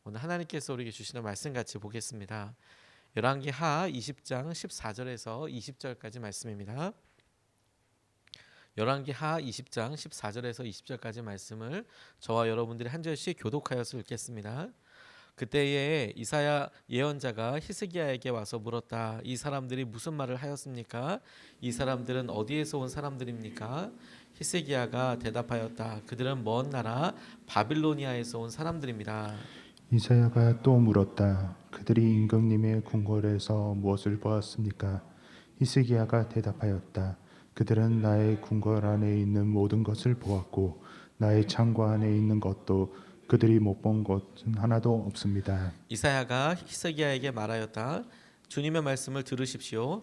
오늘 하나님께서 우리에게 주시는 말씀 같이 보겠습니다. 열왕기하 20장 14절에서 20절까지 말씀입니다. 열왕기하 20장 14절에서 20절까지 말씀을 저와 여러분들이 한 절씩 교독하여서 읽겠습니다. 그때에 이사야 예언자가 히스기야에게 와서 물었다. 이 사람들이 무슨 말을 하였습니까? 이 사람들은 어디에서 온 사람들입니까? 히스기야가 대답하였다. 그들은 먼 나라 바빌로니아에서 온 사람들입니다. 이사야가 또 물었다. 그들이 임금님의 궁궐에서 무엇을 보았습니까? 히스기야가 대답하였다. 그들은 나의 궁궐 안에 있는 모든 것을 보았고 나의 창고 안에 있는 것도 그들이 못 본 것은 하나도 없습니다. 이사야가 히스기야에게 말하였다. 주님의 말씀을 들으십시오.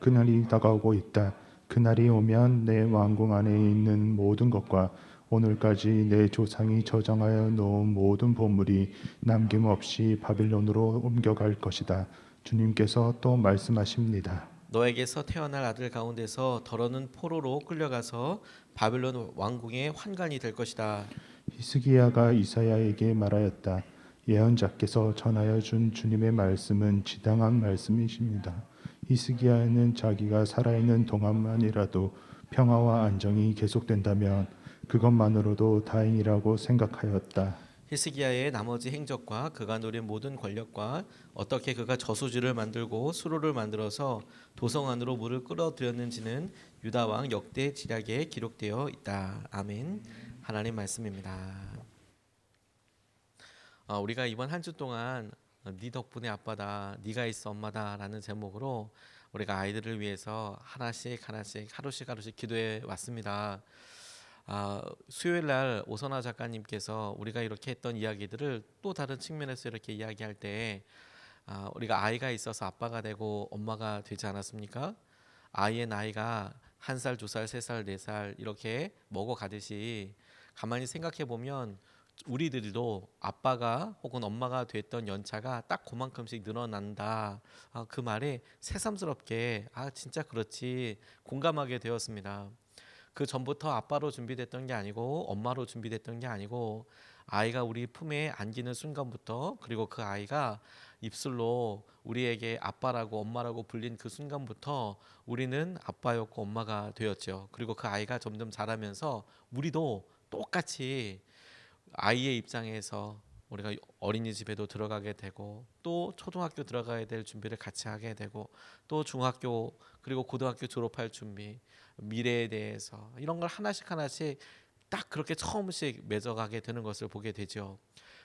그날이 다가오고 있다. 그날이 오면 내 왕궁 안에 있는 모든 것과 오늘까지 내 조상이 저장하여 놓은 모든 보물이 남김없이 바빌론으로 옮겨갈 것이다. 주님께서 또 말씀하십니다. 너에게서 태어날 아들 가운데서 더러는 포로로 끌려가서 바빌론 왕궁의 환관이 될 것이다. 히스기야가 이사야에게 말하였다. 예언자께서 전하여 준 주님의 말씀은 지당한 말씀이십니다. 히스기야는 자기가 살아있는 동안만이라도 평화와 안정이 계속된다면 그것만으로도 다행이라고 생각하였다. 히스기야의 나머지 행적과 그가 누린 모든 권력과 어떻게 그가 저수지를 만들고 수로를 만들어서 도성 안으로 물을 끌어들였는지는 유다 왕 역대 지략에 기록되어 있다. 아멘. 하나님 말씀입니다. 우리가 이번 한 주 동안 네 덕분에 아빠다, 네가 있어 엄마다라는 제목으로 우리가 아이들을 위해서 하루씩 하루씩 기도해 왔습니다. 수요일 날 오선아 작가님께서 우리가 이렇게 했던 이야기들을 또 다른 측면에서 이렇게 이야기할 때 우리가 아이가 있어서 아빠가 되고 엄마가 되지 않았습니까? 아이의 나이가 1살, 2살, 3살, 4살 이렇게 먹어가듯이 가만히 생각해 보면 우리들도 아빠가 혹은 엄마가 됐던 연차가 딱 그만큼씩 늘어난다. 그 말에 새삼스럽게 진짜 그렇지 공감하게 되었습니다. 그 전부터 아빠로 준비됐던 게 아니고 엄마로 준비됐던 게 아니고 아이가 우리 품에 안기는 순간부터 그리고 그 아이가 입술로 우리에게 아빠라고 엄마라고 불린 그 순간부터 우리는 아빠였고 엄마가 되었죠. 그리고 그 아이가 점점 자라면서 우리도 똑같이 아이의 입장에서 우리가 어린이집에도 들어가게 되고 또 초등학교 들어가야 될 준비를 같이 하게 되고 또 중학교 그리고 고등학교 졸업할 준비 미래에 대해서 이런 걸 하나씩 딱 그렇게 처음씩 맺어가게 되는 것을 보게 되죠.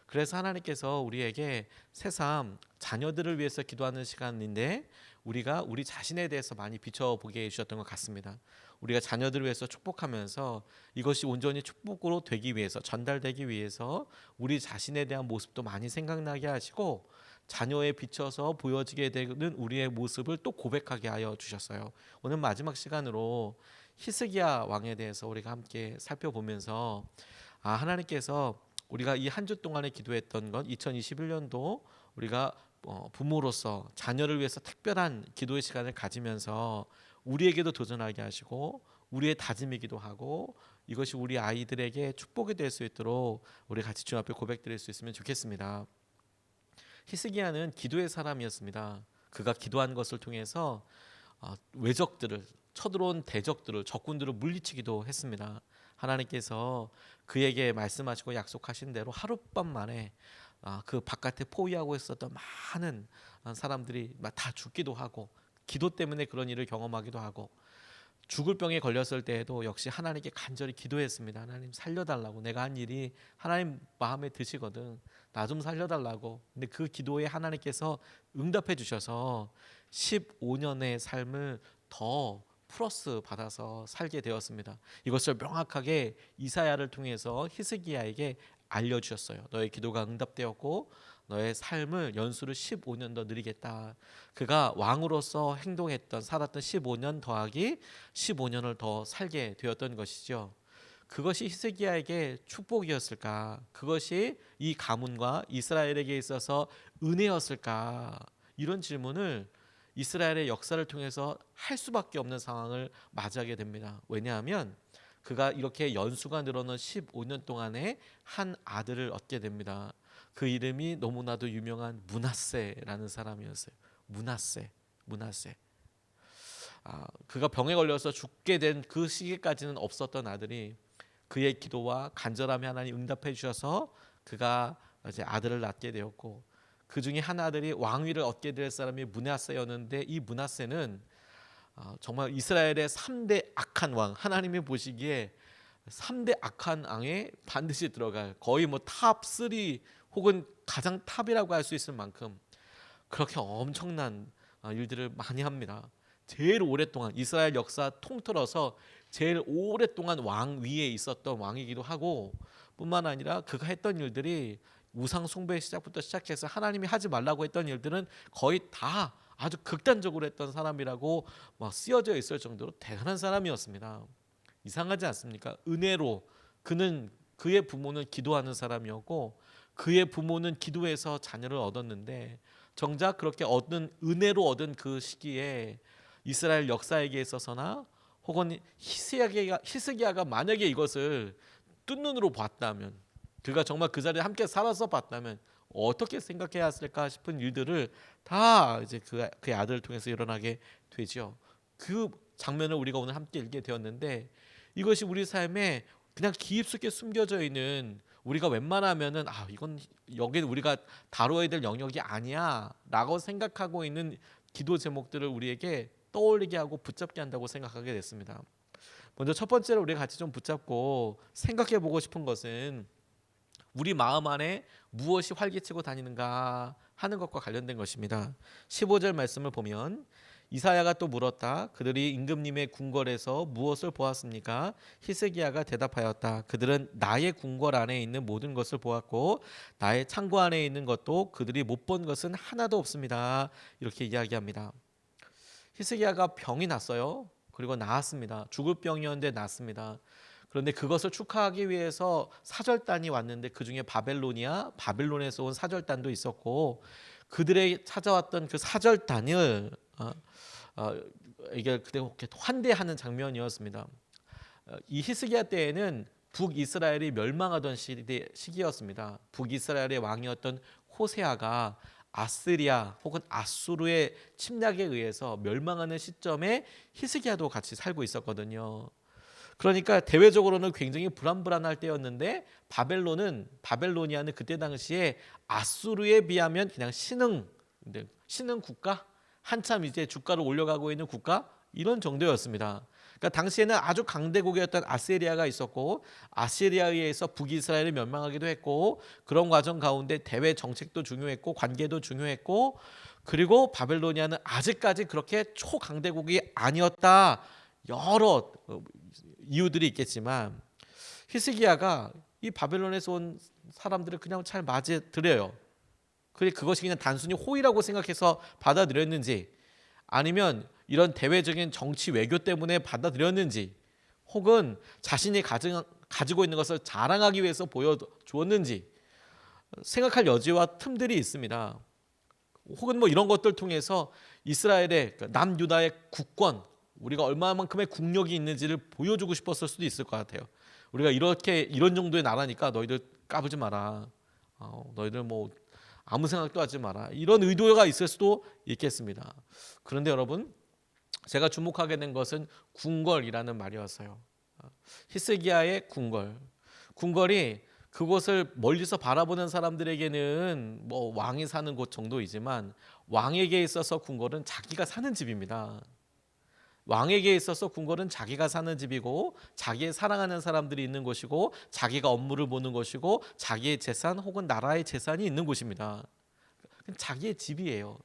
그래서 하나님께서 우리에게 새삼 자녀들을 위해서 기도하는 시간인데 우리가 우리 자신에 대해서 많이 비춰보게 해주셨던 것 같습니다. 우리가 자녀들을 위해서 축복하면서 이것이 온전히 축복으로 되기 위해서 전달되기 위해서 우리 자신에 대한 모습도 많이 생각나게 하시고 자녀에 비춰서 보여지게 되는 우리의 모습을 또 고백하게 하여 주셨어요. 오늘 마지막 시간으로 히스기야 왕에 대해서 우리가 함께 살펴보면서 하나님께서 우리가 이 한 주 동안에 기도했던 것 2021년도 우리가 부모로서 자녀를 위해서 특별한 기도의 시간을 가지면서 우리에게도 도전하게 하시고 우리의 다짐이기도 하고 이것이 우리 아이들에게 축복이 될 수 있도록 우리 같이 주 앞에 고백드릴 수 있으면 좋겠습니다. 히스기야는 기도의 사람이었습니다. 그가 기도한 것을 통해서 외적들을 쳐들어온 대적들을 적군들을 물리치기도 했습니다. 하나님께서 그에게 말씀하시고 약속하신 대로 하룻밤 만에 그 바깥에 포위하고 있었던 많은 사람들이 다 죽기도 하고 기도 때문에 그런 일을 경험하기도 하고 죽을 병에 걸렸을 때에도 역시 하나님께 간절히 기도했습니다. 하나님 살려달라고. 내가 한 일이 하나님 마음에 드시거든. 나 좀 살려달라고. 근데 그 기도에 하나님께서 응답해 주셔서 15년의 삶을 더 플러스 받아서 살게 되었습니다. 이것을 명확하게 이사야를 통해서 히스기야에게 알려주셨어요. 너의 기도가 응답되었고 너의 삶을 연수를 15년 더 누리겠다. 그가 왕으로서 행동했던 살았던 15년 더하기 15년을 더 살게 되었던 것이죠. 그것이 히스기야에게 축복이었을까? 그것이 이 가문과 이스라엘에게 있어서 은혜였을까? 이런 질문을 이스라엘의 역사를 통해서 할 수밖에 없는 상황을 맞이하게 됩니다. 왜냐하면 그가 이렇게 연수가 늘어난 15년 동안에 한 아들을 얻게 됩니다. 그 이름이 너무나도 유명한 므낫세라는 사람이었어요. 므낫세. 그가 병에 걸려서 죽게 된 그 시기까지는 없었던 아들이 그의 기도와 간절함에 하나님 응답해 주셔서 그가 이제 아들을 낳게 되었고, 그 중에 한 아들이 왕위를 얻게 될 사람이 므낫세였는데, 이 므낫세는 정말 이스라엘의 3대 악한 왕, 하나님이 보시기에 3대 악한 왕에 반드시 들어갈, 거의 뭐 탑3 혹은 가장 탑이라고 할 수 있을 만큼 그렇게 엄청난 일들을 많이 합니다. 제일 오랫동안 이스라엘 역사 통틀어서 제일 오랫동안 왕 위에 있었던 왕이기도 하고, 뿐만 아니라 그가 했던 일들이 우상 숭배 시작부터 시작해서 하나님이 하지 말라고 했던 일들은 거의 다 아주 극단적으로 했던 사람이라고 막 쓰여져 있을 정도로 대단한 사람이었습니다. 이상하지 않습니까? 은혜로 그의 부모는 기도하는 사람이었고, 그의 부모는 기도해서 자녀를 얻었는데, 정작 그렇게 은혜로 얻은 그 시기에 이스라엘 역사에게 있어서나 혹은 히스기야가 만약에 이것을 뜬 눈으로 봤다면, 그가 정말 그 자리에 함께 살아서 봤다면 어떻게 생각해야 했을까 싶은 일들을 다 이제 그의 아들을 통해서 일어나게 되죠. 그 장면을 우리가 오늘 함께 읽게 되었는데, 이것이 우리 삶에 그냥 깊숙이 숨겨져 있는, 우리가 웬만하면은 이건 여기는 우리가 다뤄야 될 영역이 아니야라고 생각하고 있는 기도 제목들을 우리에게 떠올리게 하고 붙잡게 한다고 생각하게 됐습니다. 먼저 첫 번째로 우리가 같이 좀 붙잡고 생각해 보고 싶은 것은, 우리 마음 안에 무엇이 활기치고 다니는가 하는 것과 관련된 것입니다. 15절 말씀을 보면, 이사야가 또 물었다. 그들이 임금님의 궁궐에서 무엇을 보았습니까? 히스기야가 대답하였다. 그들은 나의 궁궐 안에 있는 모든 것을 보았고 나의 창고 안에 있는 것도 그들이 못 본 것은 하나도 없습니다. 이렇게 이야기합니다. 히스기야가 병이 났어요. 그리고 나았습니다. 죽을 병이었는데 나았습니다. 그런데 그것을 축하하기 위해서 사절단이 왔는데, 그 중에 바벨론에서 온 사절단도 있었고, 그들의 찾아왔던 그 사절단을 이게 그때 환대하는 장면이었습니다. 이 히스기야 때에는 북이스라엘이 멸망하던 시기였습니다. 북이스라엘의 왕이었던 호세아가 아스리아 혹은 아수르의 침략에 의해서 멸망하는 시점에 히스기야도 같이 살고 있었거든요. 그러니까 대외적으로는 굉장히 불안불안할 때였는데, 바벨로니아는 그때 당시에 아수르에 비하면 그냥 신흥 국가, 한참 이제 주가를 올려가고 있는 국가, 이런 정도였습니다. 그러니까 당시에는 아주 강대국이었던 아시리아가 있었고, 아시리아에 의해서 북이스라엘이 멸망하기도 했고, 그런 과정 가운데 대외 정책도 중요했고 관계도 중요했고, 그리고 바벨로니아는 아직까지 그렇게 초강대국이 아니었다. 여러 이유들이 있겠지만, 히스기야가 이 바벨론에서 온 사람들을 그냥 잘 맞아들여요. 그것이 그냥 단순히 호의라고 생각해서 받아들였는지, 아니면 이런 대외적인 정치 외교 때문에 받아들였는지, 혹은 자신이 가지고 있는 것을 자랑하기 위해서 보여주었는지 생각할 여지와 틈들이 있습니다. 혹은 뭐 이런 것들 통해서 이스라엘의, 남유다의 국권, 우리가 얼마만큼의 국력이 있는지를 보여주고 싶었을 수도 있을 것 같아요. 우리가 이런 정도의 나라니까 너희들 까부지 마라. 너희들 뭐 아무 생각도 하지 마라. 이런 의도가 있을 수도 있겠습니다. 그런데 여러분, 제가 주목하게 된 것은 궁궐이라는 말이었어요. 히스기야의 궁궐이 그곳을 멀리서 바라보는 사람들에게는 뭐 왕이 사는 곳 정도이지만, 왕에게 있어서 궁궐은 자기가 사는 집입니다. 왕에게 있어서 궁궐은 자기가 사는 집이고, 자기의 사랑하는 사람들이 있는 곳이고, 자기가 업무를 보는 곳이고, 자기의 재산 혹은 나라의 재산이 있는 곳입니다. 자기의 집이에요.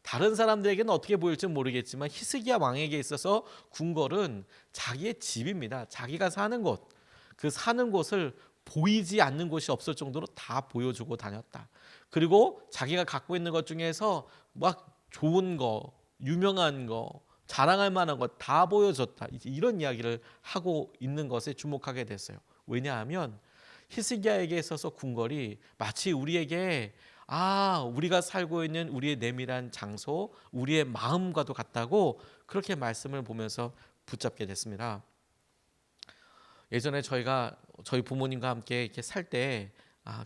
다른 사람들에게는 어떻게 보일지 모르겠지만 히스기야 왕에게 있어서 궁궐은 자기의 집입니다. 자기가 사는 곳, 그 사는 곳을 보이지 않는 곳이 없을 정도로 다 보여주고 다녔다. 그리고 자기가 갖고 있는 것 중에서 막 좋은 거, 유명한 거, 자랑할 만한 것 다 보여줬다. 이런 이야기를 하고 있는 것에 주목하게 됐어요. 왜냐하면 히스기야에게 있어서 궁궐이 마치 우리에게 우리가 살고 있는 우리의 내밀한 장소, 우리의 마음과도 같다고 그렇게 말씀을 보면서 붙잡게 됐습니다. 예전에 저희 부모님과 함께 이렇게 살 때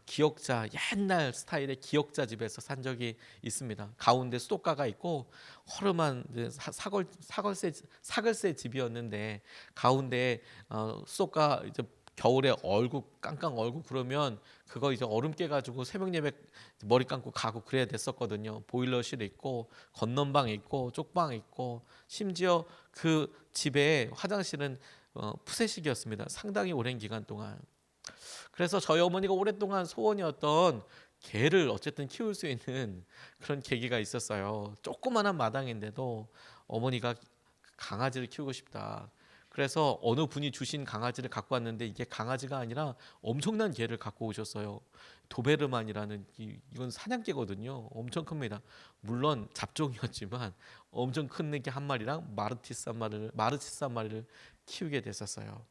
기역자, 옛날 스타일의 기역자 집에서 산 적이 있습니다. 가운데 수도가가 있고 허름한 이제 사글세 집이었는데 가운데 수도가 이제 겨울에 얼고 깡깡 얼고 그러면 그거 이제 얼음 깨가지고 새벽 예배 머리 감고 가고 그래야 됐었거든요. 보일러실 있고 건넌방 있고 쪽방 있고 심지어 그 집에 화장실은 푸세식이었습니다. 상당히 오랜 기간 동안. 그래서 저희 어머니가 오랫동안 소원이었던 개를 어쨌든 키울 수 있는 그런 계기가 있었어요. 조그만한 마당인데도 어머니가 강아지를 키우고 싶다. 그래서 어느 분이 주신 강아지를 갖고 왔는데 이게 강아지가 아니라 엄청난 개를 갖고 오셨어요. 도베르만이라는 이건 사냥개거든요. 엄청 큽니다. 물론 잡종이었지만 엄청 큰 개 한 마리랑 마르티스 한 마리를 키우게 됐었어요.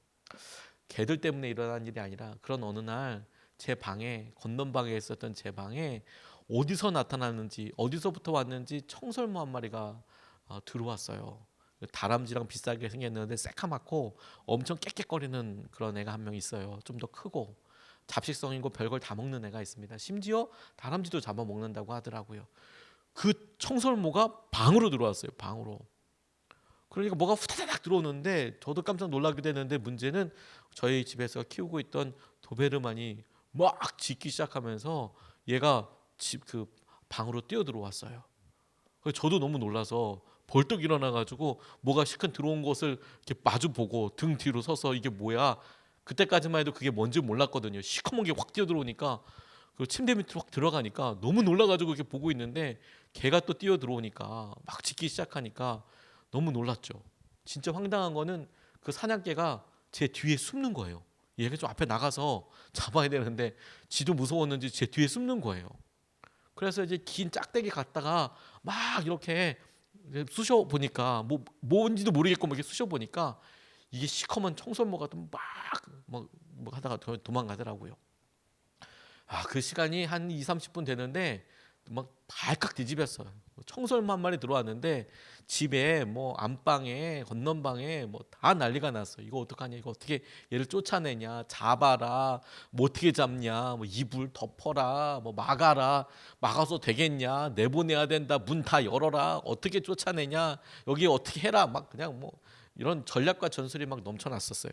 개들 때문에 일어난 일이 아니라 그런 어느 날 제 방에 건넌방에 있었던 제 방에 어디서 나타났는지 어디서부터 왔는지 청설모 한 마리가 들어왔어요. 다람쥐랑 비슷하게 생겼는데 새카맣고 엄청 깨깨거리는 그런 애가 한 명 있어요. 좀 더 크고 잡식성이고 별걸 다 먹는 애가 있습니다. 심지어 다람쥐도 잡아먹는다고 하더라고요. 그 청설모가 방으로 들어왔어요. 방으로. 그러니까 뭐가 후다닥 들어오는데 저도 깜짝 놀라게 되는데 문제는 저희 집에서 키우고 있던 도베르만이 막 짖기 시작하면서 얘가 집 그 방으로 뛰어 들어왔어요. 그래서 저도 너무 놀라서 벌떡 일어나가지고 뭐가 시큰 들어온 것을 이렇게 마주 보고 등 뒤로 서서 이게 뭐야? 그때까지만 해도 그게 뭔지 몰랐거든요. 시커먼 게 확 뛰어 들어오니까 그 침대 밑으로 확 들어가니까 너무 놀라가지고 이렇게 보고 있는데 걔가 또 뛰어 들어오니까 막 짖기 시작하니까 너무 놀랐죠. 진짜 황당한 거는 그 사냥개가 제 뒤에 숨는 거예요. 얘가 좀 앞에 나가서 잡아야 되는데 지도 무서웠는지 제 뒤에 숨는 거예요. 그래서 이제 긴 짝대기 갖다가 막 이렇게 쑤셔 보니까 뭔지도 모르겠고 막 이렇게 쑤셔 보니까 이게 시커먼 청설모가 막 하다가 도망가더라고요. 그 시간이 한 2, 30분 되는데 막 발칵 뒤집혔어요. 청설모 한 마리 들어왔는데 집에 뭐 안방에 건넌방에 뭐 다 난리가 났어요. 이거 어떡하냐, 이거 어떻게 얘를 쫓아내냐, 잡아라, 뭐 어떻게 잡냐, 뭐 이불 덮어라, 뭐 막아서 되겠냐, 내보내야 된다, 문 다 열어라, 어떻게 쫓아내냐, 여기 어떻게 해라, 막 그냥 뭐 이런 전략과 전술이 막 넘쳐났었어요.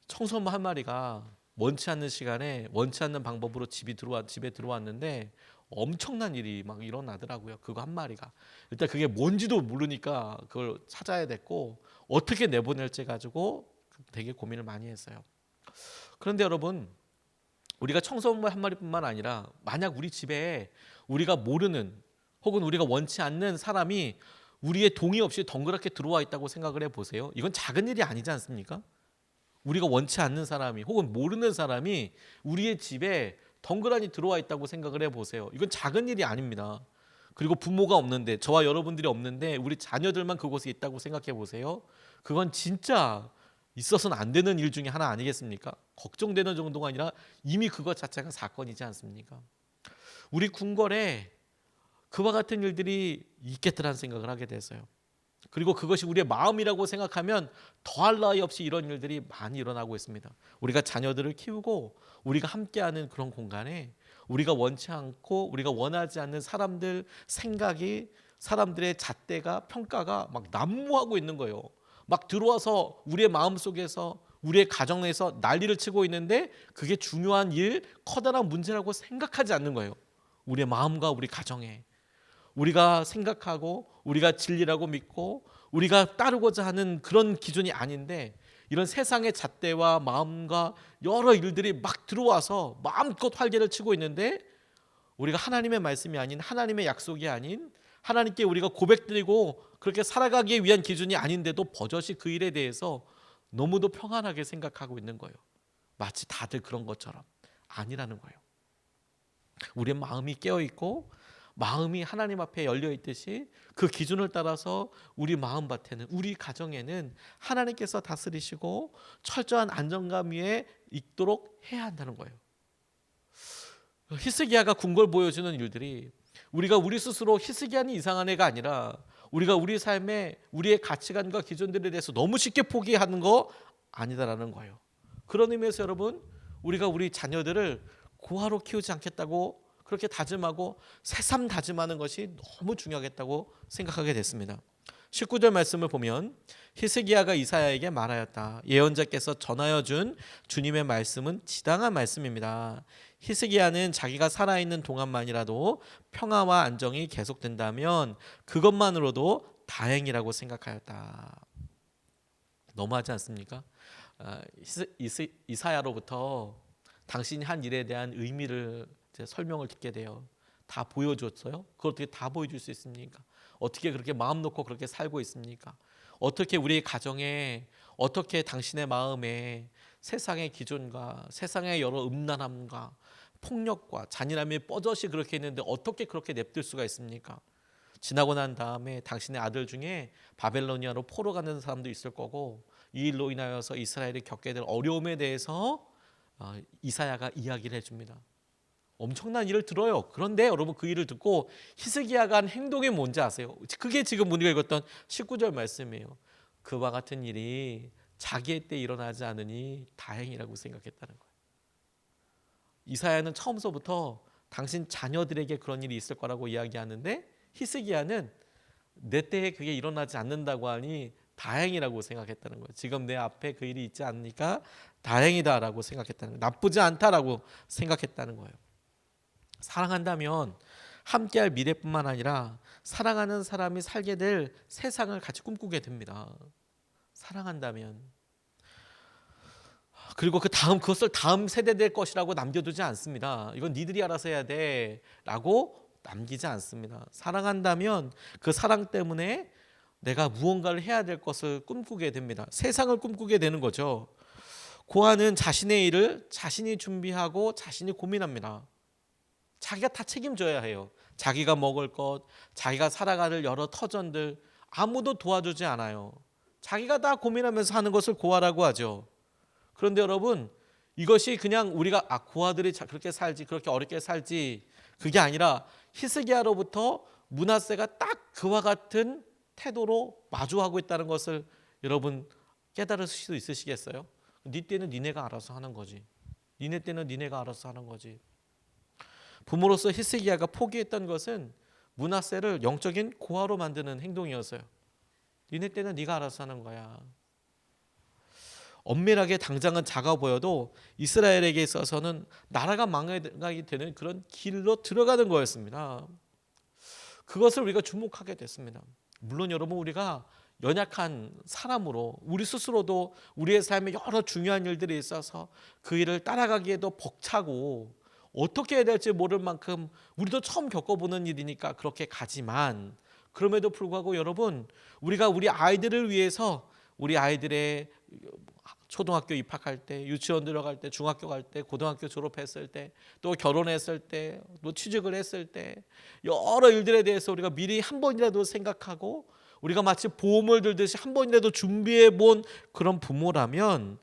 청설모 한 마리가 원치 않는 시간에 원치 않는 방법으로 집에 들어왔는데 엄청난 일이 막 일어나더라고요. 그거 한 마리가. 일단 그게 뭔지도 모르니까 그걸 찾아야 됐고 어떻게 내보낼지 가지고 되게 고민을 많이 했어요. 그런데 여러분, 우리가 청설모 한 마리뿐만 아니라 만약 우리 집에 우리가 모르는 혹은 우리가 원치 않는 사람이 우리의 동의 없이 덩그랗게 들어와 있다고 생각을 해보세요. 이건 작은 일이 아니지 않습니까? 우리가 원치 않는 사람이 혹은 모르는 사람이 우리의 집에 덩그러니 들어와 있다고 생각을 해보세요. 이건 작은 일이 아닙니다. 그리고 부모가 없는데, 저와 여러분들이 없는데 우리 자녀들만 그곳에 있다고 생각해 보세요. 그건 진짜 있어서는 안 되는 일 중에 하나 아니겠습니까? 걱정되는 정도가 아니라 이미 그것 자체가 사건이지 않습니까? 우리 궁궐에 그와 같은 일들이 있겠다라는 생각을 하게 됐어요. 그리고 그것이 우리의 마음이라고 생각하면 더할 나위 없이 이런 일들이 많이 일어나고 있습니다. 우리가 자녀들을 키우고 우리가 함께하는 그런 공간에 우리가 원치 않고 우리가 원하지 않는 사람들 생각이, 사람들의 잣대가, 평가가 막 난무하고 있는 거예요. 막 들어와서 우리의 마음속에서, 우리의 가정에서 난리를 치고 있는데 그게 중요한 일, 커다란 문제라고 생각하지 않는 거예요. 우리의 마음과 우리 가정에. 우리가 생각하고 우리가 진리라고 믿고 우리가 따르고자 하는 그런 기준이 아닌데 이런 세상의 잣대와 마음과 여러 일들이 막 들어와서 마음껏 활개를 치고 있는데 우리가 하나님의 말씀이 아닌, 하나님의 약속이 아닌, 하나님께 우리가 고백드리고 그렇게 살아가기 위한 기준이 아닌데도 버젓이 그 일에 대해서 너무도 평안하게 생각하고 있는 거예요. 마치 다들 그런 것처럼. 아니라는 거예요. 우리의 마음이 깨어있고 마음이 하나님 앞에 열려 있듯이 그 기준을 따라서 우리 마음밭에는, 우리 가정에는 하나님께서 다스리시고 철저한 안정감 위에 있도록 해야 한다는 거예요. 히스기야가 궁궐 보여주는 일들이 우리가 우리 스스로 히스기야는 이상한 애가 아니라 우리가 우리 삶에 우리의 가치관과 기준들에 대해서 너무 쉽게 포기하는 거 아니다라는 거예요. 그런 의미에서 여러분, 우리가 우리 자녀들을 고아로 키우지 않겠다고 그렇게 다짐하고 새삼 다짐하는 것이 너무 중요하겠다고 생각하게 됐습니다. 19절 말씀을 보면 히스기야가 이사야에게 말하였다. 예언자께서 전하여 준 주님의 말씀은 지당한 말씀입니다. 히스기야는 자기가 살아있는 동안만이라도 평화와 안정이 계속된다면 그것만으로도 다행이라고 생각하였다. 너무하지 않습니까? 이사야로부터 당신이 한 일에 대한 의미를 이제 설명을 듣게 돼요. 다 보여줬어요? 그걸 어떻게 다 보여줄 수 있습니까? 어떻게 그렇게 마음 놓고 그렇게 살고 있습니까? 어떻게 우리 가정에, 어떻게 당신의 마음에 세상의 기준과 세상의 여러 음란함과 폭력과 잔인함이 뻗어시 그렇게 있는데 어떻게 그렇게 냅둘 수가 있습니까? 지나고 난 다음에 당신의 아들 중에 바벨로니아로 포로 가는 사람도 있을 거고, 이 일로 인하여서 이스라엘이 겪게 될 어려움에 대해서 이사야가 이야기를 해줍니다. 엄청난 일을 들어요. 그런데 여러분, 그 일을 듣고 히스기야가 한 행동이 뭔지 아세요? 그게 지금 우리가 읽었던 19절 말씀이에요. 그와 같은 일이 자기의 때 일어나지 않으니 다행이라고 생각했다는 거예요. 이사야는 처음서부터 당신 자녀들에게 그런 일이 있을 거라고 이야기하는데, 히스기야는 내 때에 그게 일어나지 않는다고 하니 다행이라고 생각했다는 거예요. 지금 내 앞에 그 일이 있지 않으니까 다행이다라고 생각했다는 거예요. 나쁘지 않다라고 생각했다는 거예요. 사랑한다면 함께할 미래뿐만 아니라 사랑하는 사람이 살게 될 세상을 같이 꿈꾸게 됩니다. 사랑한다면. 그리고 그것을 다음 세대 될 것이라고 남겨두지 않습니다. 이건 니들이 알아서 해야 돼 라고 남기지 않습니다. 사랑한다면 그 사랑 때문에 내가 무언가를 해야 될 것을 꿈꾸게 됩니다. 세상을 꿈꾸게 되는 거죠. 고아는 자신의 일을 자신이 준비하고 자신이 고민합니다. 자기가 다 책임져야 해요. 자기가 먹을 것, 자기가 살아가는 여러 터전들 아무도 도와주지 않아요. 자기가 다 고민하면서 하는 것을 고아라고 하죠. 그런데 여러분, 이것이 그냥 우리가 고아들이 그렇게 살지, 그렇게 어렵게 살지, 그게 아니라 히스기야로부터 므낫세가 딱 그와 같은 태도로 마주하고 있다는 것을 여러분 깨달을 수도 있으시겠어요? 네 때는 니네가 알아서 하는 거지. 니네 때는 니네가 알아서 하는 거지. 부모로서 히스기야가 포기했던 것은 므낫세를 영적인 고아로 만드는 행동이었어요. 니네 때는 네가 알아서 하는 거야. 엄밀하게 당장은 작아 보여도 이스라엘에게 있어서는 나라가 망하게 되는 그런 길로 들어가는 거였습니다. 그것을 우리가 주목하게 됐습니다. 물론 여러분, 우리가 연약한 사람으로 우리 스스로도 우리의 삶에 여러 중요한 일들이 있어서 그 일을 따라가기에도 벅차고 어떻게 해야 될지 모를 만큼 우리도 처음 겪어보는 일이니까 그렇게 가지만, 그럼에도 불구하고 여러분, 우리가 우리 아이들을 위해서 우리 아이들의 초등학교 입학할 때, 유치원 들어갈 때, 중학교 갈 때, 고등학교 졸업했을 때, 또 결혼했을 때, 또 취직을 했을 때 여러 일들에 대해서 우리가 미리 한 번이라도 생각하고 우리가 마치 보험을 들듯이 한 번이라도 준비해 본 그런 부모라면,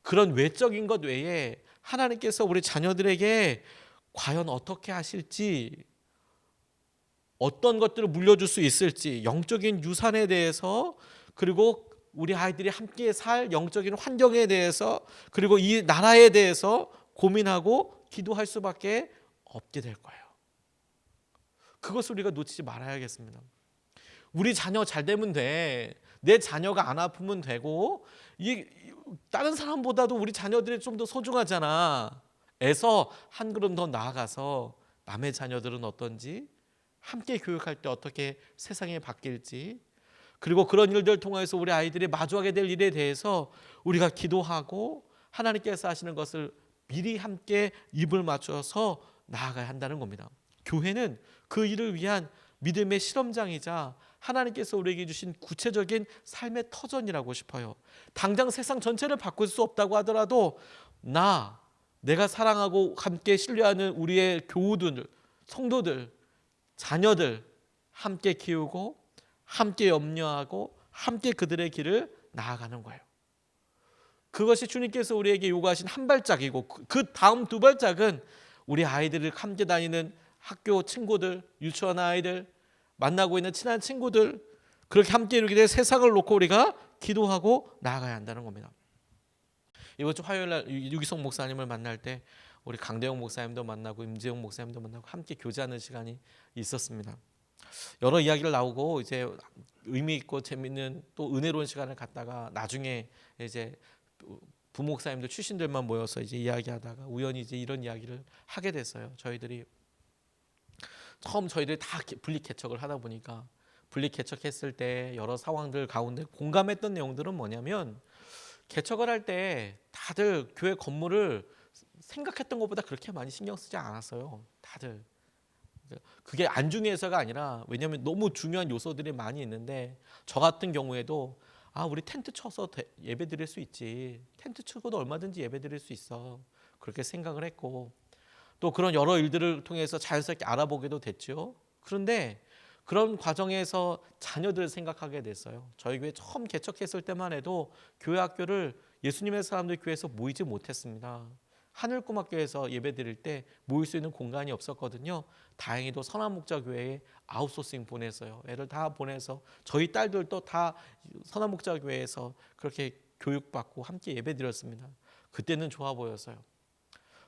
그런 외적인 것 외에 하나님께서 우리 자녀들에게 과연 어떻게 하실지, 어떤 것들을 물려줄 수 있을지, 영적인 유산에 대해서, 그리고 우리 아이들이 함께 살 영적인 환경에 대해서, 그리고 이 나라에 대해서 고민하고 기도할 수밖에 없게 될 거예요. 그것을 우리가 놓치지 말아야겠습니다. 우리 자녀 잘 되면 돼. 내 자녀가 안 아프면 되고, 다른 사람보다도 우리 자녀들이 좀 더 소중하잖아. 에서 한 걸음 더 나아가서 남의 자녀들은 어떤지, 함께 교육할 때 어떻게 세상이 바뀔지, 그리고 그런 일들을 통해서 우리 아이들이 마주하게 될 일에 대해서 우리가 기도하고 하나님께서 하시는 것을 미리 함께 입을 맞춰서 나아가야 한다는 겁니다. 교회는 그 일을 위한 믿음의 실험장이자 하나님께서 우리에게 주신 구체적인 삶의 터전이라고 싶어요. 당장 세상 전체를 바꿀 수 없다고 하더라도 내가 사랑하고 함께 신뢰하는 우리의 교우들, 성도들, 자녀들 함께 키우고 함께 염려하고 함께 그들의 길을 나아가는 거예요. 그것이 주님께서 우리에게 요구하신 한 발짝이고, 그 다음 두 발짝은 우리 아이들을 함께 다니는 학교 친구들, 유치원 아이들, 만나고 있는 친한 친구들, 그렇게 함께 이루게 될 세상을 놓고 우리가 기도하고 나아가야 한다는 겁니다. 이번 주 화요일 날 유기성 목사님을 만날 때 우리 강대영 목사님도 만나고 임재용 목사님도 만나고 함께 교제하는 시간이 있었습니다. 여러 이야기를 나오고 이제 의미 있고 재밌는 또 은혜로운 시간을 갖다가 나중에 이제 부목사님들 출신들만 모여서 이제 이야기하다가 우연히 이제 이런 이야기를 하게 됐어요. 저희들이 다 분리 개척을 하다 보니까 분리 개척했을 때 여러 상황들 가운데 공감했던 내용들은 뭐냐면, 개척을 할 때 다들 교회 건물을 생각했던 것보다 그렇게 많이 신경 쓰지 않았어요. 다들. 그게 안 중요해서가 아니라, 왜냐하면 너무 중요한 요소들이 많이 있는데, 저 같은 경우에도 우리 텐트 쳐서 예배 드릴 수 있지, 텐트 치고도 얼마든지 예배 드릴 수 있어, 그렇게 생각을 했고, 또 그런 여러 일들을 통해서 자연스럽게 알아보게도 됐죠. 그런데 그런 과정에서 자녀들을 생각하게 됐어요. 저희 교회 처음 개척했을 때만 해도 교회 학교를 예수님의 사람들 교회에서 모이지 못했습니다. 하늘꿈학교에서 예배 드릴 때 모일 수 있는 공간이 없었거든요. 다행히도 선한목자교회에 아웃소싱 보냈어요. 애를 다 보내서 저희 딸들도 다 선한목자교회에서 그렇게 교육받고 함께 예배 드렸습니다. 그때는 좋아 보였어요.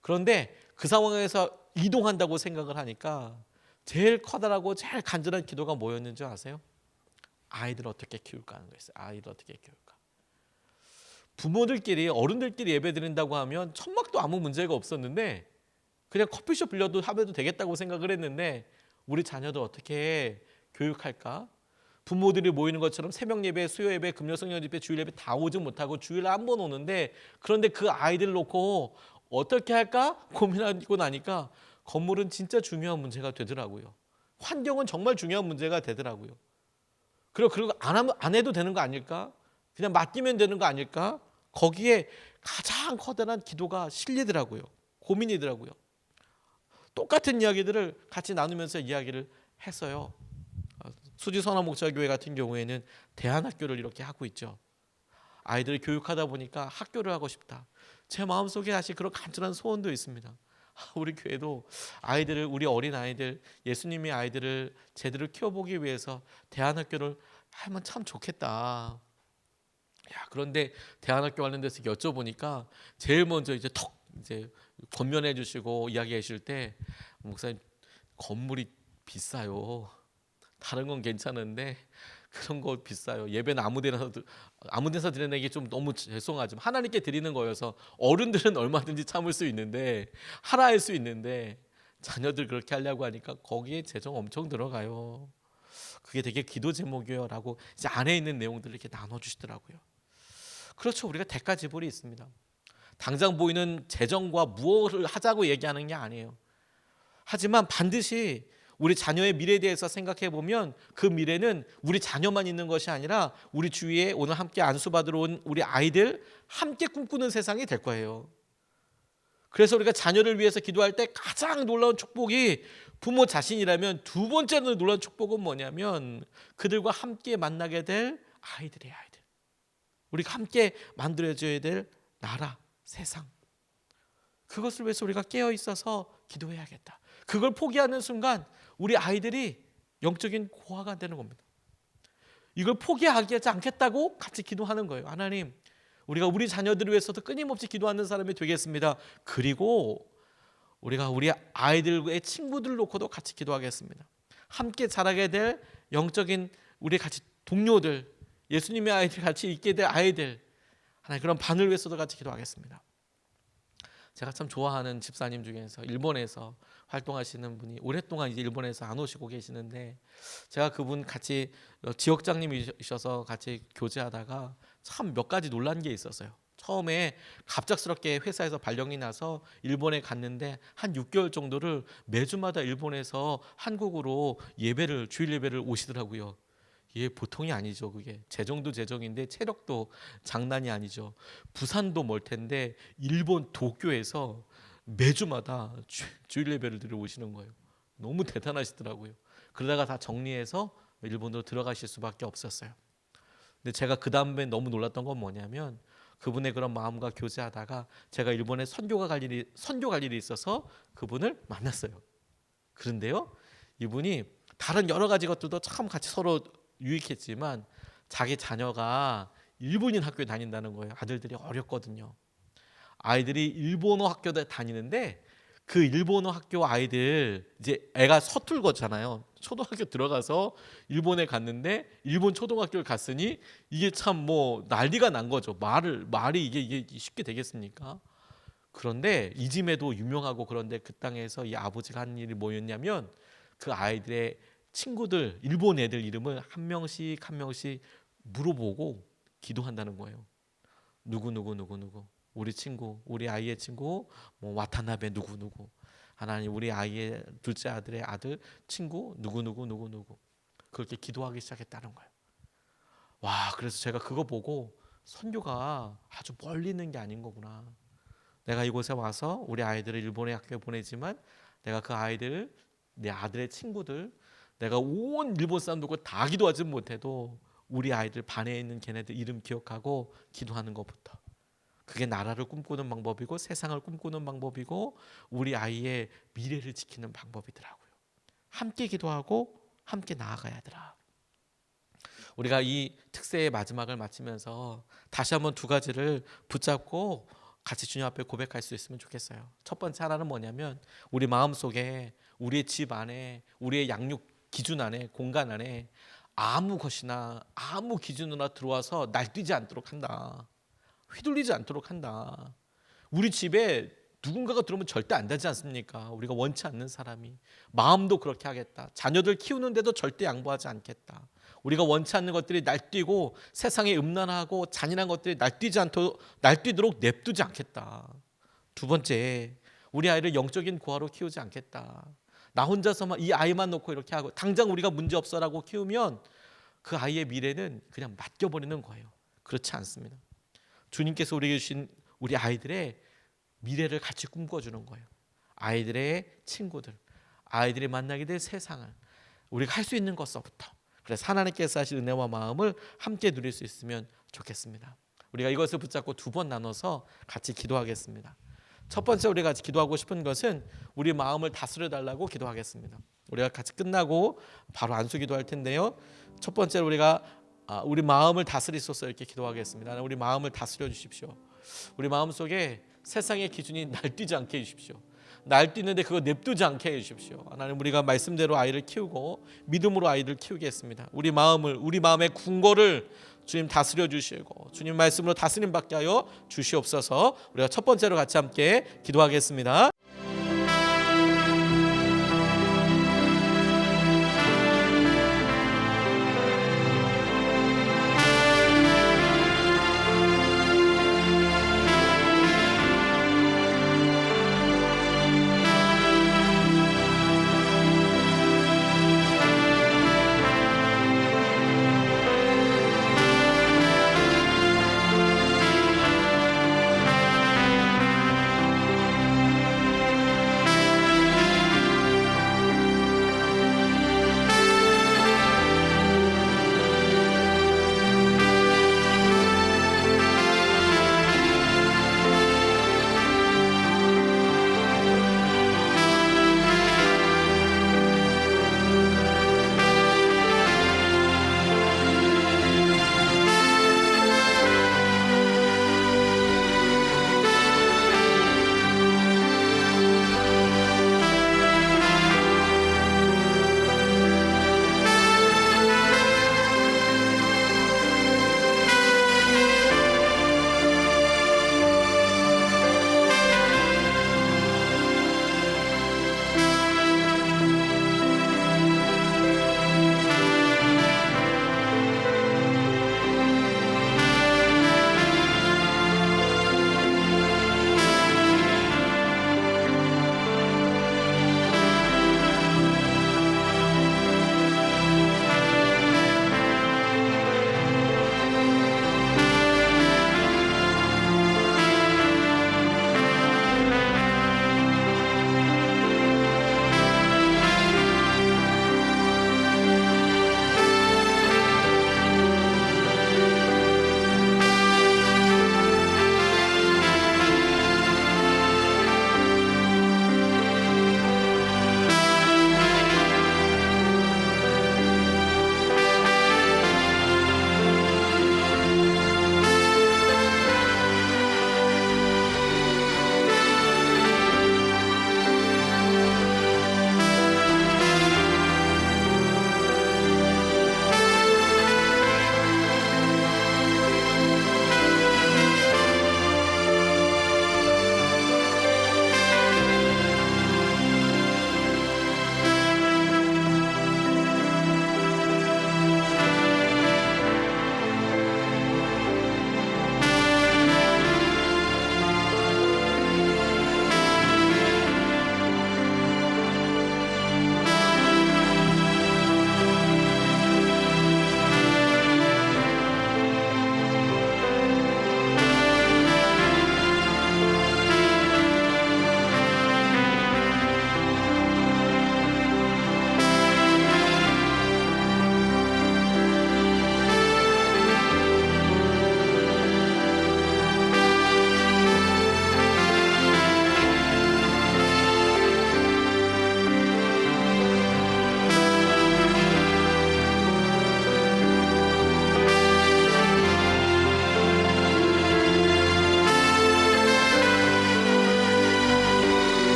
그런데 그 상황에서 이동한다고 생각을 하니까 제일 커다랗고 제일 간절한 기도가 뭐였는지 아세요? 아이들 어떻게 키울까 하는 거였어요. 아이들 어떻게 키울까. 부모들끼리, 어른들끼리 예배 드린다고 하면 천막도 아무 문제가 없었는데 그냥 커피숍 빌려도 하면 되겠다고 생각을 했는데, 우리 자녀들 어떻게 교육할까? 부모들이 모이는 것처럼 새벽 예배, 수요 예배, 금요 성령 집회, 주일 예배 다 오지 못하고 주일에 한 번 오는데, 그런데 그 아이들 놓고 어떻게 할까 고민하고 나니까 건물은 진짜 중요한 문제가 되더라고요. 환경은 정말 중요한 문제가 되더라고요. 그리고 안 해도 되는 거 아닐까? 그냥 맡기면 되는 거 아닐까? 거기에 가장 커다란 기도가 실리더라고요. 고민이더라고요. 똑같은 이야기들을 같이 나누면서 이야기를 했어요. 수지선화목자교회 같은 경우에는 대안학교를 이렇게 하고 있죠. 아이들을 교육하다 보니까 학교를 하고 싶다. 제 마음속에 다시 그런 간절한 소원도 있습니다. 우리 교회도 아이들을, 우리 어린 아이들, 예수님의 아이들을 제대로 키워보기 위해서 대안학교를 하면 참 좋겠다. 그런데 대안학교 관련돼서 여쭤보니까 제일 먼저 이제 권면해 주시고 이야기해 주실 때, 목사님 건물이 비싸요. 다른 건 괜찮은데 그런 거 비싸요. 예배는 아무 데서 드리는 게 좀 너무 죄송하지만 하나님께 드리는 거여서 어른들은 얼마든지 참을 수 있는데, 하라 할 수 있는데, 자녀들 그렇게 하려고 하니까 거기에 재정 엄청 들어가요. 그게 되게 기도 제목이에요 라고 이제 안에 있는 내용들을 이렇게 나눠주시더라고요. 그렇죠. 우리가 대가지불이 있습니다. 당장 보이는 재정과 무엇을 하자고 얘기하는 게 아니에요. 하지만 반드시 우리 자녀의 미래에 대해서 생각해 보면 그 미래는 우리 자녀만 있는 것이 아니라 우리 주위에 오늘 함께 안수받으러 온 우리 아이들 함께 꿈꾸는 세상이 될 거예요. 그래서 우리가 자녀를 위해서 기도할 때 가장 놀라운 축복이, 부모 자신이라면 두 번째로 놀라운 축복은 뭐냐면 그들과 함께 만나게 될 아이들이에요. 아이들. 우리가 함께 만들어줘야 될 나라, 세상. 그것을 위해서 우리가 깨어 있어서 기도해야겠다. 그걸 포기하는 순간 우리 아이들이 영적인 고아가 되는 겁니다. 이걸 포기하지 않겠다고 같이 기도하는 거예요. 하나님, 우리가 우리 자녀들을 위해서도 끊임없이 기도하는 사람이 되겠습니다. 그리고 우리가 우리 아이들의 친구들을 놓고도 같이 기도하겠습니다. 함께 자라게 될 영적인 우리 같이 동료들, 예수님의 아이들, 같이 있게 될 아이들, 하나님 그런 반을 위해서도 같이 기도하겠습니다. 제가 참 좋아하는 집사님 중에서 일본에서 활동하시는 분이 오랫동안 이제 일본에서 안 오시고 계시는데, 제가 그분 같이 지역장님이셔서 같이 교제하다가 참 몇 가지 놀란 게 있었어요. 처음에 갑작스럽게 회사에서 발령이 나서 일본에 갔는데 한 6개월 정도를 매주마다 일본에서 한국으로 주일 예배를 오시더라고요. 이게 보통이 아니죠. 그게 재정도 재정인데 체력도 장난이 아니죠. 부산도 멀 텐데 일본 도쿄에서 매주마다 주일 예배를 드리러 오시는 거예요. 너무 대단하시더라고요. 그러다가 다 정리해서 일본으로 들어가실 수밖에 없었어요. 근데 제가 그 다음에 너무 놀랐던 건 뭐냐면, 그분의 그런 마음과 교제하다가 제가 일본에 선교 갈 일이 있어서 그분을 만났어요. 그런데요, 이분이 다른 여러 가지 것들도 참 같이 서로 유익했지만 자기 자녀가 일본인 학교에 다닌다는 거예요. 아들들이 어렸거든요. 아이들이 일본어 학교에 다니는데 그 일본어 학교 아이들 이제 애가 서툴거잖아요. 초등학교 들어가서 일본에 갔는데 일본 초등학교를 갔으니 이게 참 뭐 난리가 난 거죠. 말이 이게 쉽게 되겠습니까? 그런데 이짐에도 유명하고 그런데 그 땅에서 이 아버지가 한 일이 뭐였냐면 그 아이들의 친구들 일본 애들 이름을 한 명씩 한 명씩 물어보고 기도한다는 거예요. 누구 우리 친구, 우리 아이의 친구 뭐 와타나베 누구 하나님 우리 아이의 둘째 아들의 아들 친구 누구 그렇게 기도하기 시작했다는 거예요. 와, 그래서 제가 그거 보고 선교가 아주 멀리 있는 게 아닌 거구나. 내가 이곳에 와서 우리 아이들을 일본의 학교에 보내지만 내가 그 아이들 내 아들의 친구들 내가 온 일본 사람들과 다 기도하지 못해도 우리 아이들 반에 있는 걔네들 이름 기억하고 기도하는 것부터 그게 나라를 꿈꾸는 방법이고 세상을 꿈꾸는 방법이고 우리 아이의 미래를 지키는 방법이더라고요. 함께 기도하고 함께 나아가야 하더라. 우리가 이 특세의 마지막을 마치면서 다시 한번 두 가지를 붙잡고 같이 주님 앞에 고백할 수 있으면 좋겠어요. 첫 번째 하나는 뭐냐면 우리 마음속에 우리의 집 안에 우리의 양육 기준 안에 공간 안에 아무 것이나 아무 기준으로 들어와서 날뛰지 않도록 한다. 휘둘리지 않도록 한다. 우리 집에 누군가가 들어오면 절대 안 되지 않습니까? 우리가 원치 않는 사람이 마음도 그렇게 하겠다. 자녀들 키우는데도 절대 양보하지 않겠다. 우리가 원치 않는 것들이 날뛰고 세상에 음란하고 잔인한 것들이 날뛰도록 냅두지 않겠다. 두 번째, 우리 아이를 영적인 고아로 키우지 않겠다. 나 혼자서만 이 아이만 놓고 이렇게 하고 당장 우리가 문제 없어라고 키우면 그 아이의 미래는 그냥 맡겨버리는 거예요. 그렇지 않습니다. 주님께서 우리에게 주신 우리 아이들의 미래를 같이 꿈꿔주는 거예요. 아이들의 친구들, 아이들이 만나게 될 세상을 우리가 할 수 있는 것서부터 그래서 하나님께서 하신 은혜와 마음을 함께 누릴 수 있으면 좋겠습니다. 우리가 이것을 붙잡고 두 번 나눠서 같이 기도하겠습니다. 첫 번째 우리가 같이 기도하고 싶은 것은 우리 마음을 다스려 달라고 기도하겠습니다. 우리가 같이 끝나고 바로 안수 기도할 텐데요. 첫 번째로 우리가 우리 마음을 다스리소서 이렇게 기도하겠습니다. 우리 마음을 다스려 주십시오. 우리 마음속에 세상의 기준이 날뛰지 않게 해주십시오. 날뛰는데 그거 냅두지 않게 해주십시오. 하나님 우리가 말씀대로 아이를 키우고 믿음으로 아이를 키우겠습니다. 우리 마음의 궁궐을 주님 다스려 주시고 주님 말씀으로 다스림 받게 하여 주시옵소서. 우리가 첫 번째로 같이 함께 기도하겠습니다.